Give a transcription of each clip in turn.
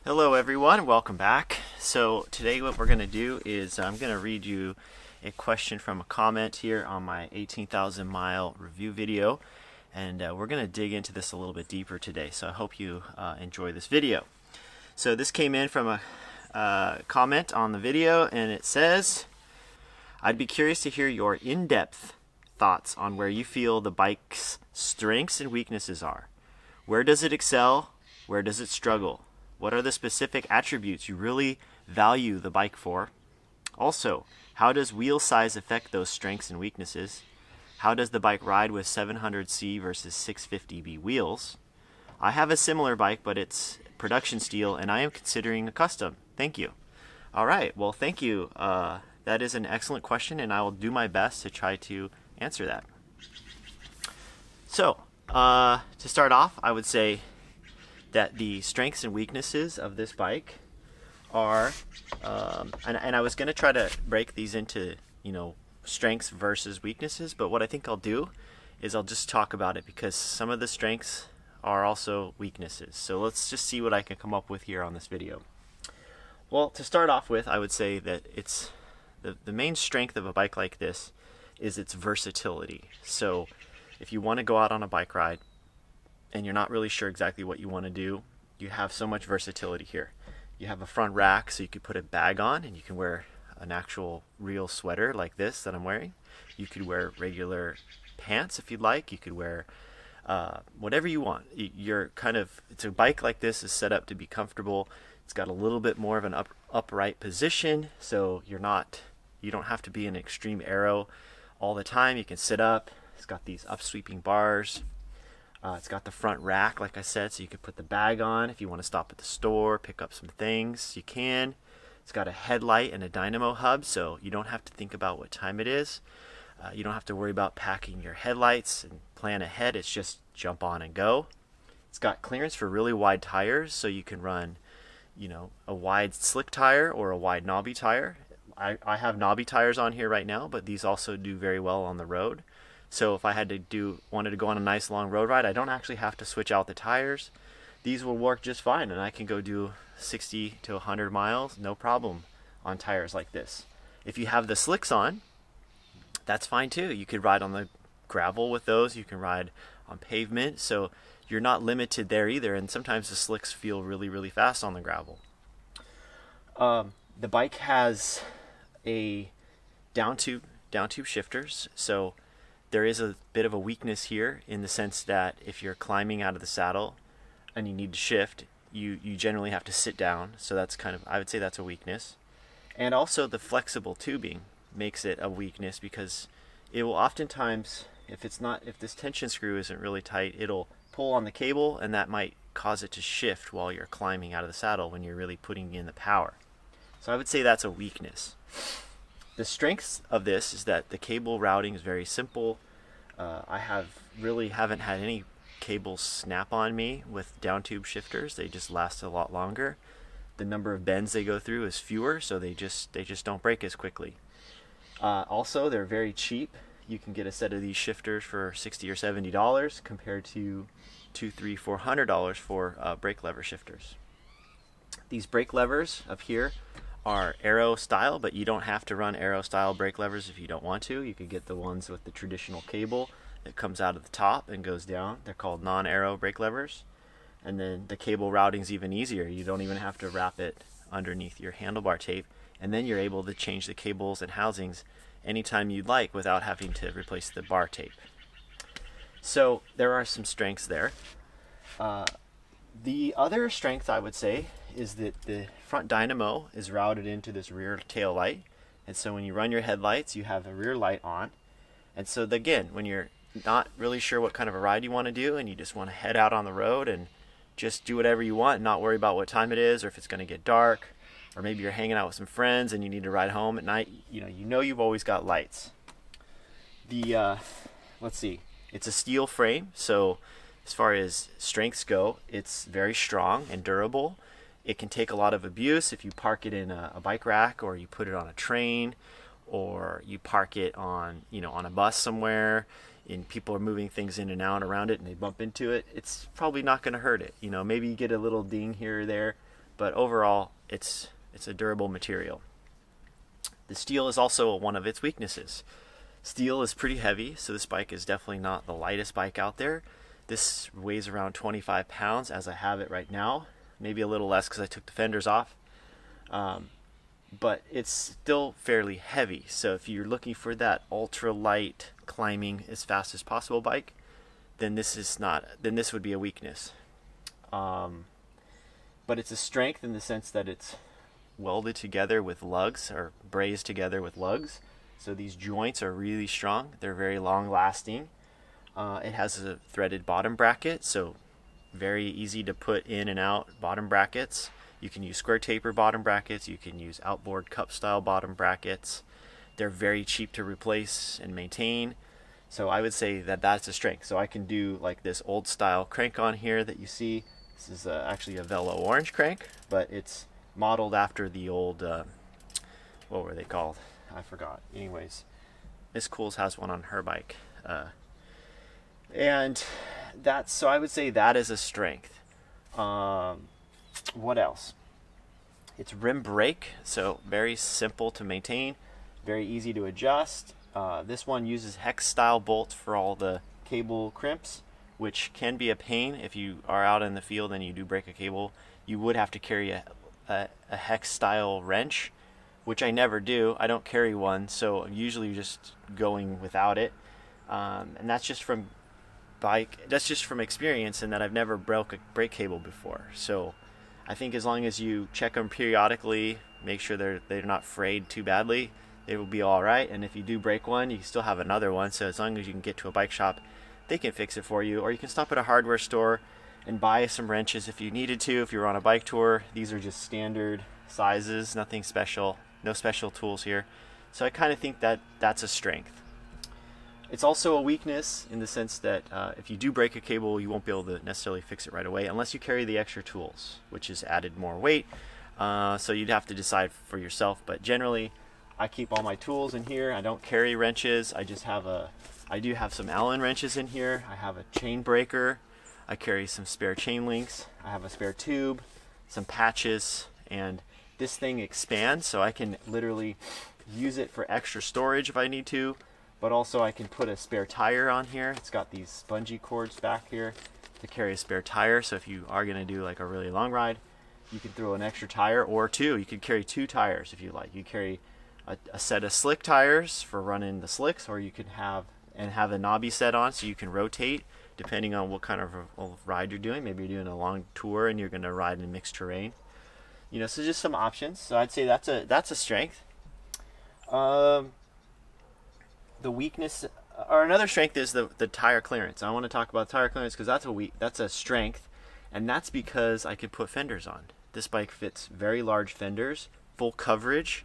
Hello everyone, welcome back. So today what we're going to do is I'm going to read you a question from a comment here on my 18,000 mile review video, and we're going to dig into this a little bit deeper today, so I hope you enjoy this video. So this came in from a comment on the video, and it says, I'd be curious to hear your in-depth thoughts on where you feel the bike's strengths and weaknesses are. Where does it excel? Where does it struggle? What are the specific attributes you really value the bike for? Also, how does wheel size affect those strengths and weaknesses? How does the bike ride with 700C versus 650B wheels? I have a similar bike, but it's production steel, and I am considering a custom. Thank you. All right, well, thank you. That is an excellent question, and I will do my best to try to answer that. So, to start off, I would say that the strengths and weaknesses of this bike are, and I was going to try to break these into, strengths versus weaknesses, but what I think I'll do is I'll just talk about it because some of the strengths are also weaknesses. So let's just see what I can come up with here on this video. Well, to start off with, I would say that it's the main strength of a bike like this is its versatility. So if you want to go out on a bike ride and you're not really sure exactly what you want to do, you have so much versatility here. You have a front rack, so you could put a bag on and you can wear an actual real sweater like this that I'm wearing. You could wear regular pants if you'd like. You could wear whatever you want. It's a bike like this is set up to be comfortable. It's got a little bit more of an upright position, so you don't have to be in extreme aero all the time. You can sit up. It's got these upsweeping bars. It's got the front rack, like I said, so you can put the bag on. If you want to stop at the store, pick up some things, you can. It's got a headlight and a dynamo hub, so you don't have to think about what time it is. You don't have to worry about packing your headlights and plan ahead. It's just jump on and go. It's got clearance for really wide tires, so you can run, a wide slick tire or a wide knobby tire. I have knobby tires on here right now, but these also do very well on the road. So if I wanted to go on a nice long road ride, I don't actually have to switch out the tires. These will work just fine, and I can go do 60 to 100 miles, no problem, on tires like this. If you have the slicks on, that's fine too. You could ride on the gravel with those. You can ride on pavement, so you're not limited there either, and sometimes the slicks feel really, really fast on the gravel. The bike has a down tube shifters, so there is a bit of a weakness here in the sense that if you're climbing out of the saddle and you need to shift, you generally have to sit down. So that's I would say that's a weakness. And also the flexible tubing makes it a weakness because it will oftentimes, if this tension screw isn't really tight, it'll pull on the cable, and that might cause it to shift while you're climbing out of the saddle when you're really putting in the power. So I would say that's a weakness. The strengths of this is that the cable routing is very simple. I haven't had any cables snap on me with down tube shifters. They just last a lot longer. The number of bends they go through is fewer, so they just don't break as quickly. Also, they're very cheap. You can get a set of these shifters for $60 or $70 compared to $200, $300, $400 for brake lever shifters. These brake levers up here are aero style, but you don't have to run aero style brake levers if you don't want to. You could get the ones with the traditional cable that comes out of the top and goes down. They're called non-aero brake levers. And then the cable routing's even easier. You don't even have to wrap it underneath your handlebar tape, and then you're able to change the cables and housings anytime you'd like without having to replace the bar tape. So there are some strengths there. The other strength, I would say, is that the front dynamo is routed into this rear tail light, and so when you run your headlights, you have a rear light on. And so again, when you're not really sure what kind of a ride you want to do and you just want to head out on the road and just do whatever you want and not worry about what time it is or if it's going to get dark, or maybe you're hanging out with some friends and you need to ride home at night, you've always got lights. Let's see, it's a steel frame, so as far as strengths go, it's very strong and durable. It can take a lot of abuse if you park it in a bike rack, or you put it on a train, or you park it on a bus somewhere and people are moving things in and out around it and they bump into it. It's probably not going to hurt it. Maybe you get a little ding here or there, but overall it's a durable material. The steel is also one of its weaknesses. Steel is pretty heavy, so this bike is definitely not the lightest bike out there. This weighs around 25 pounds as I have it right now, maybe a little less because I took the fenders off. But it's still fairly heavy, so if you're looking for that ultra light climbing as fast as possible bike, then this would be a weakness. But it's a strength in the sense that it's welded together with lugs, or brazed together with lugs, so these joints are really strong. They're very long lasting. It has a threaded bottom bracket, so very easy to put in and out bottom brackets. You can use square taper bottom brackets, you can use outboard cup style bottom brackets. They're very cheap to replace and maintain, so I would say that that's a strength. So I can do like this old style crank on here that you see. This is actually a Velo orange crank, but it's modeled after the old, what were they called? I forgot. Anyways, Miss Cools has one on her bike. And that's, so I would say that is a strength. What else? It's rim brake, so very simple to maintain, very easy to adjust. This one uses hex style bolts for all the cable crimps, which can be a pain if you are out in the field and you do break a cable. You would have to carry a hex style wrench, which I never do. I don't carry one, so I'm usually just going without it. And that's just from experience, and that I've never broke a brake cable before. So I think as long as you check them periodically, make sure they're not frayed too badly, they will be all right. And if you do break one, you still have another one. So as long as you can get to a bike shop, they can fix it for you. Or you can stop at a hardware store and buy some wrenches if you needed to. If you're on a bike tour, these are just standard sizes, nothing special, no special tools here. So I kind of think that that's a strength. It's also a weakness in the sense that if you do break a cable, you won't be able to necessarily fix it right away unless you carry the extra tools, which is added more weight. So you'd have to decide for yourself. But generally, I keep all my tools in here. I don't carry wrenches. I do have some Allen wrenches in here. I have a chain breaker. I carry some spare chain links. I have a spare tube, some patches, and this thing expands, so I can literally use it for extra storage if I need to. But also I can put a spare tire on here. It's got these spongy cords back here to carry a spare tire. So if you are going to do like a really long ride, you can throw an extra tire, or two. You could carry 2 tires if you like. You carry a set of slick tires for running the slicks, or you could have a knobby set on so you can rotate depending on what kind of a ride you're doing. Maybe you're doing a long tour and you're going to ride in mixed terrain. So just some options. So I'd say that's a strength. The weakness, or another strength, is the tire clearance. I want to talk about tire clearance because that's a strength, and that's because I could put fenders on. This bike fits very large fenders, full coverage.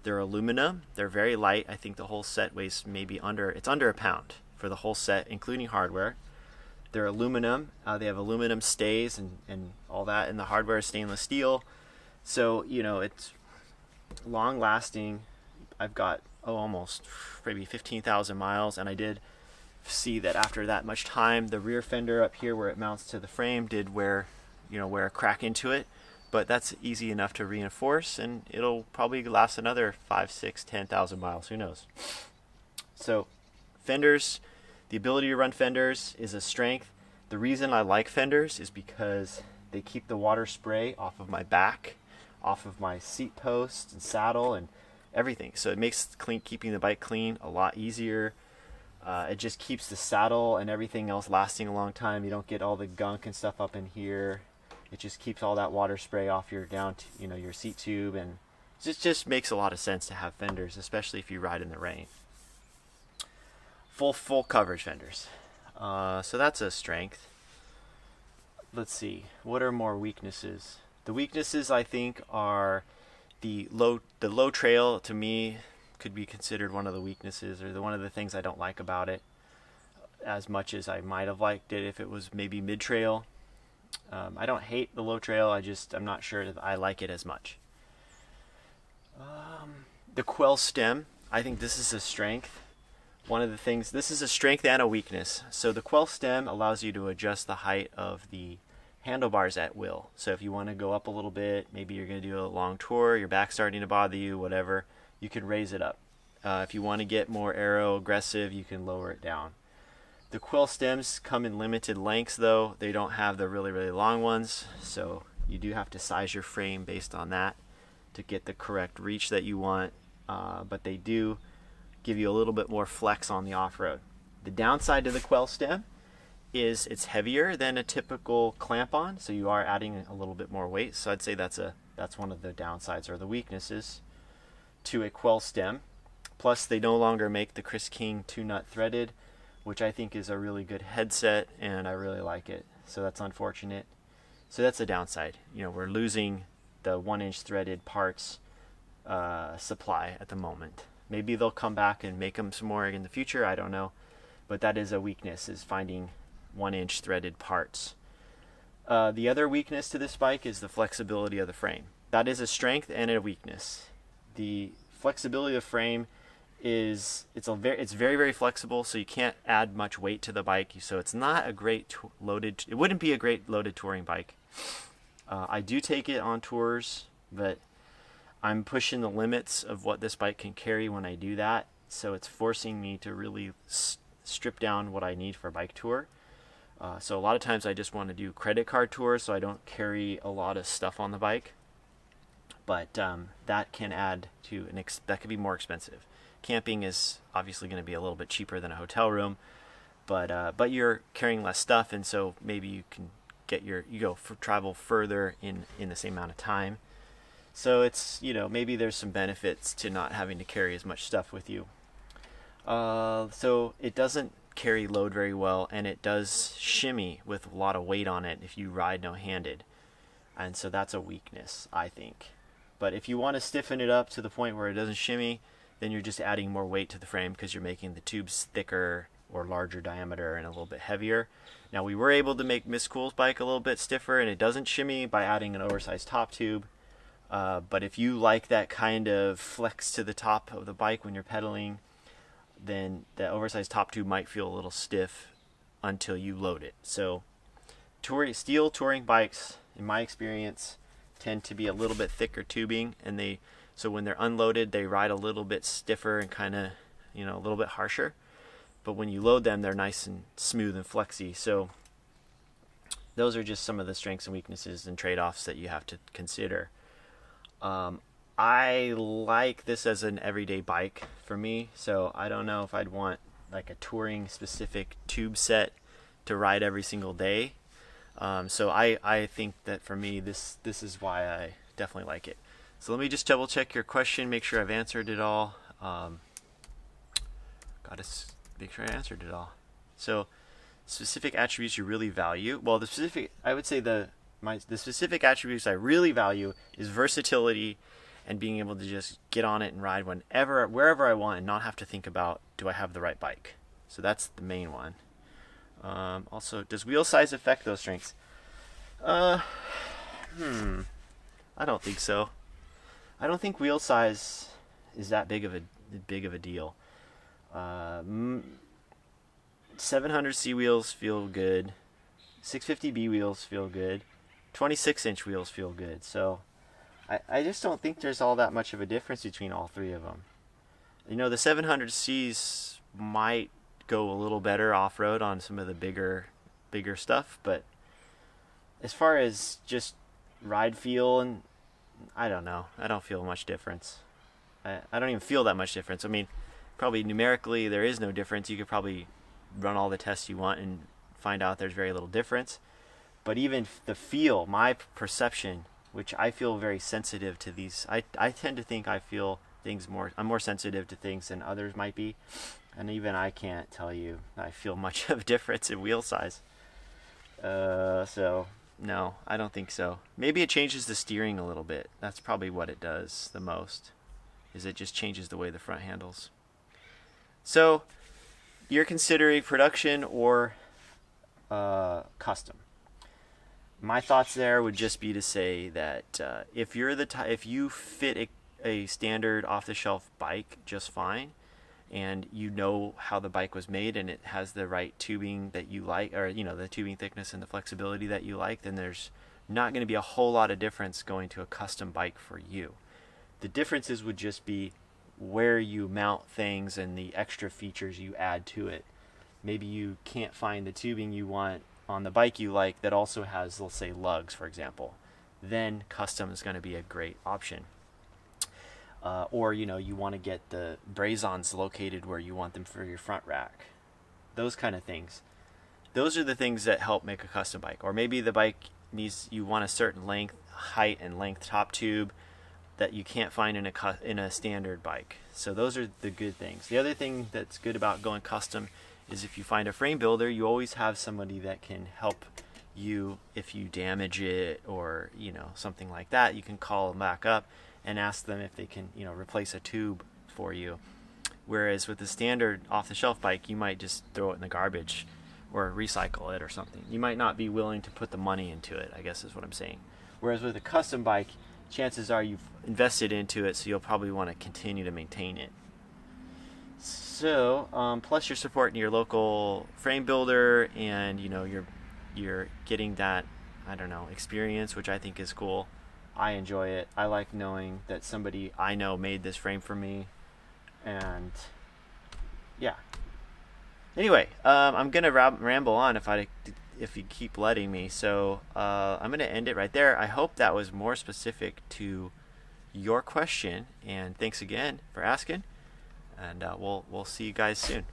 They're aluminum. They're very light. I think the whole set weighs maybe under a pound for the whole set, including hardware. They're aluminum. They have aluminum stays and all that, and the hardware is stainless steel. So it's long lasting. I've got almost maybe 15,000 miles, and I did see that after that much time, the rear fender up here where it mounts to the frame did wear a crack into it, but that's easy enough to reinforce, and it'll probably last another 5, 6, 10,000 miles, who knows. So fenders, the ability to run fenders is a strength. The reason I like fenders is because they keep the water spray off of my back, off of my seat post and saddle and everything. So it makes keeping the bike clean a lot easier. It just keeps the saddle and everything else lasting a long time. You don't get all the gunk and stuff up in here. It just keeps all that water spray off your your seat tube, and it just makes a lot of sense to have fenders, especially if you ride in the rain. Full coverage fenders. So that's a strength. Let's see, what are more weaknesses? The weaknesses, I think, are the low trail. To me, could be considered one of the weaknesses, or one of the things I don't like about it as much as I might have liked it if it was maybe mid-trail. I don't hate the low trail, I'm not sure that I like it as much. The quell stem, I think this is a strength. One of the things, this is a strength and a weakness. So the quell stem allows you to adjust the height of the handlebars at will. So if you want to go up a little bit, maybe you're going to do a long tour, your back's starting to bother you, whatever, you can raise it up. If you want to get more aero aggressive, you can lower it down. The quill stems come in limited lengths though. They don't have the really, really long ones. So you do have to size your frame based on that to get the correct reach that you want. But they do give you a little bit more flex on the off-road. The downside to the quill stem is it's heavier than a typical clamp-on, so you are adding a little bit more weight. So I'd say that's one of the downsides or the weaknesses to a quill stem. Plus, they no longer make the Chris King 2-nut threaded, which I think is a really good headset, and I really like it. So that's unfortunate. So that's a downside. We're losing the 1-inch threaded parts supply at the moment. Maybe they'll come back and make them some more in the future. I don't know, but that is a weakness, is finding 1-inch threaded parts. The other weakness to this bike is the flexibility of the frame. That is a strength and a weakness. The flexibility of the frame is it's very, very flexible, so you can't add much weight to the bike. So it's not a great loaded. It wouldn't be a great loaded touring bike. I do take it on tours, but I'm pushing the limits of what this bike can carry when I do that. So it's forcing me to really strip down what I need for a bike tour. So a lot of times I just want to do credit card tours, so I don't carry a lot of stuff on the bike. But that can add to that could be more expensive. Camping is obviously going to be a little bit cheaper than a hotel room, but you're carrying less stuff, and so maybe you can travel further in the same amount of time. So it's maybe there's some benefits to not having to carry as much stuff with you. So it doesn't carry load very well, and it does shimmy with a lot of weight on it if you ride no-handed, and so that's a weakness, I think. But if you want to stiffen it up to the point where it doesn't shimmy, then you're just adding more weight to the frame because you're making the tubes thicker or larger diameter and a little bit heavier. Now, we were able to make Miss Cool's bike a little bit stiffer, and it doesn't shimmy by adding an oversized top tube. But if you like that kind of flex to the top of the bike when you're pedaling, then the oversized top tube might feel a little stiff until you load it. So steel touring bikes, in my experience, tend to be a little bit thicker tubing, and so when they're unloaded, they ride a little bit stiffer and kind of, a little bit harsher. But when you load them, they're nice and smooth and flexy. So those are just some of the strengths and weaknesses and trade-offs that you have to consider. I like this as an everyday bike for me, so I don't know if I'd want like a touring specific tube set to ride every single day. So I think that for me, this is why I definitely like it. So let me just double check your question, make sure I've answered it all. Gotta make sure I answered it all. So specific attributes you really value. Well, I would say the specific attributes I really value is versatility and being able to just get on it and ride wherever I want and not have to think about, do I have the right bike? So that's the main one. Also, does wheel size affect those strengths? I don't think so. I don't think wheel size is that big of a deal. 700C wheels feel good. 650B wheels feel good. 26-inch wheels feel good. So I just don't think there's all that much of a difference between all three of them. The 700Cs might go a little better off-road on some of the bigger stuff, but as far as just ride feel, and I don't know, I don't feel much difference. I don't even feel that much difference. I mean, probably numerically there is no difference. You could probably run all the tests you want and find out there's very little difference. But even the feel, my perception, which I feel very sensitive to these, I tend to think I feel things I'm more sensitive to things than others might be. And even I can't tell you I feel much of a difference in wheel size. So, no, I don't think so. Maybe it changes the steering a little bit. That's probably what it does the most, is it just changes the way the front handles. So, you're considering production or custom. My thoughts there would just be to say that if you fit a standard off-the-shelf bike just fine, and you know how the bike was made and it has the right tubing that you like, or the tubing thickness and the flexibility that you like, then there's not going to be a whole lot of difference going to a custom bike for you. The differences would just be where you mount things and the extra features you add to it. Maybe you can't find the tubing you want on the bike you like that also has, let's say, lugs, for example. Then custom is going to be a great option. Or you want to get the brazons located where you want them for your front rack. Those kind of things. Those are the things that help make a custom bike. Or maybe the bike you want a certain length, height, and length top tube that you can't find in a standard bike. So those are the good things. The other thing that's good about going custom is if you find a frame builder, you always have somebody that can help you if you damage it or something like that. You can call them back up and ask them if they can replace a tube for you. Whereas with the standard off-the-shelf bike, you might just throw it in the garbage or recycle it or something. You might not be willing to put the money into it, I guess is what I'm saying. Whereas with a custom bike, chances are you've invested into it, so you'll probably want to continue to maintain it. So plus you're supporting your local frame builder, and you're getting that experience, which I think is cool. I enjoy it. I like knowing that somebody I know made this frame for me, and yeah. Anyway, I'm gonna ramble on if you keep letting me. So I'm gonna end it right there. I hope that was more specific to your question, and thanks again for asking. And we'll see you guys soon.